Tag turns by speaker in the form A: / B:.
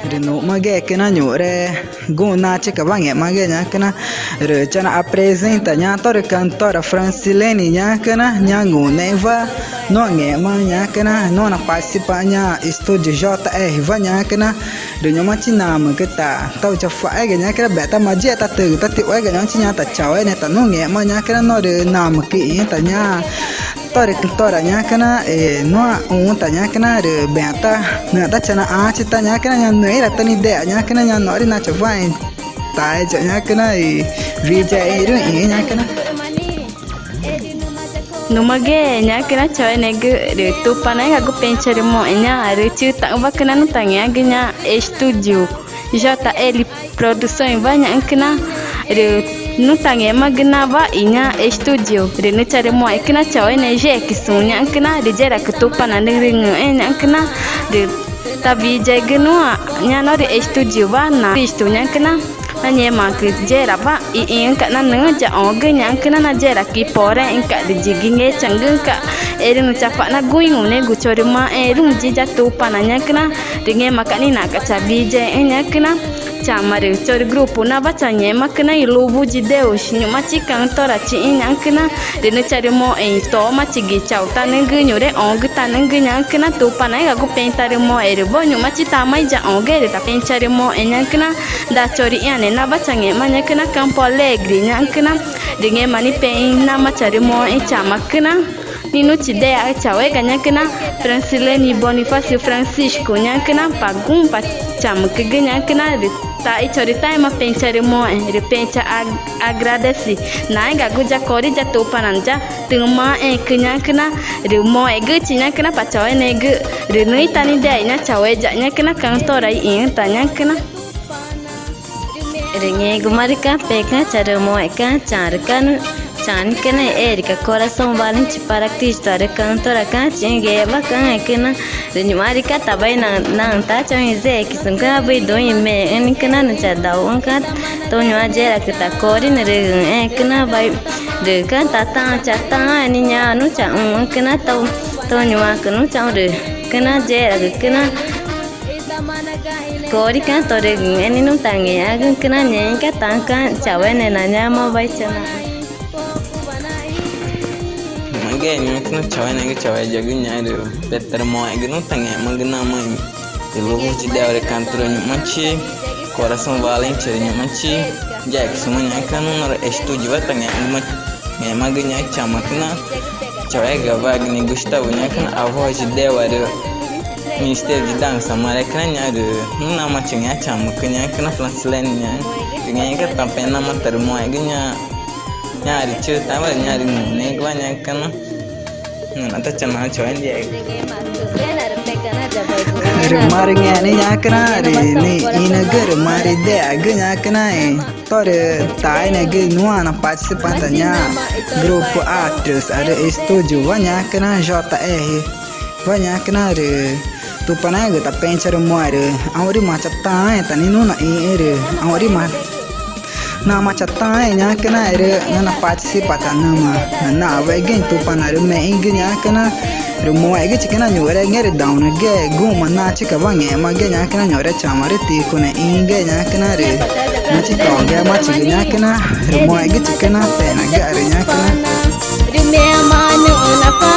A: Reno mage kena nyore guna cheka bange mage nya kena re chana apresenta nya tore cantora Francilene nya kena nya nguneva no nge ma nya kena no na participa nya estúdio JR va nya kena re nyoma china ma keta tau cha fa ge nya kena beta magia ta tu ta ti wa ge nya chinya ta chao ne ta no nge ma nya kena no re nam ki ta nya tore cantora nya kena no un ta nya kena re beta na ta chana a chita nya kena nya no era tani de nya kena nya no ri na cha vai tai cha nya kena vija iru nya kena
B: Numage nya kena chawe nege de tu panai aku pencari mo nya recu tak va kena no tanya genya estúdio JL produção banyak kena de no tanya magna va inya estúdio de no cari mo kena chawe neje kisunya kena de jera ketupan ring nya kena de tabi jagenu nya no de estúdio va na istunya kena hanya mak jera ba in ka nan ja oge nya kena na jera ki pore in ka de jiginge changung ka erung capak na guing ne gucori ma erung jija tu pananya kena dinge makani na ka cabi je nya kena chamare cori grupo na bacanya makna ilubu jideu shinyo machi cantora chi nya kena de ne cari mo to machi gi chauta ne gunyure oge tanenge nya kena tu panai ga gu pentare mo erbo nyu machi tamai ja oge de ta pencare mo nya kena da cori ane na bacanya manya kena Campo Alegre nya kena dinge mani pe na macari mo chama kena Nino Chidea chawe ganya kena Francilene Bonifacio Francisco nya kena pagum pa cham kegenya kena ta ichorita ma pencare mo pencha agradeci na ga guja kori ja to pananja tuma kenya kena re mo ege chinya kena pa chawe nege re noi tani de nya chawe ja nya kena cantora in tanya kena
C: Ringe gumarika peka cara mo eka charkan chan kena erika coração valente para artista re cantora kan chinge ba kan ekena renyumarika tabai na ta chan ze kisunga bai doi me en kena na cha daun ka to nyua jera kita kori ne re ekena bai de kan ta cha ta ni nya nu cha kena to nyua kenu cha re kena jera kena kori kan tore eni nu tangi agun kena nyen ka tangka chawe ne na nya mo bai chana
D: mage ni kena chawe ne chawe jagu nya de better mo agnu tangi magna mo de logo de dare cantora ni machi coração valente ni machi jack sumanya kan no estúdio tangi me magnya chama kena chawe ga bagni Gustavo nya kan a voz de wado Ministério de Dança, mas kena de na machinha chama kena kena Francilene nya dengan que também na matar moa genya nya de chu ta ba nya de ne gwa nya kena na ta chama choen dia
A: re mari ngene nya kena re ni inagar mari de agnya kena tore tai ne ge nuana participante nya grupo artes ada estúdio vanya kena JR vanya kena re tu panai ge ta pencare moare auri macha tai tani nu na ere auri ma na macha tai nya kena ere na participata na vai gen tu panare me inge nya kena re moe ge chikena nyore ngere down ge guma na chika bange ma ge nya kena nyore chamare ti kune inge nya kena re na chika ge ma chika nya kena re moe ge chikena pena ge re nya kena
C: Rime manu na pa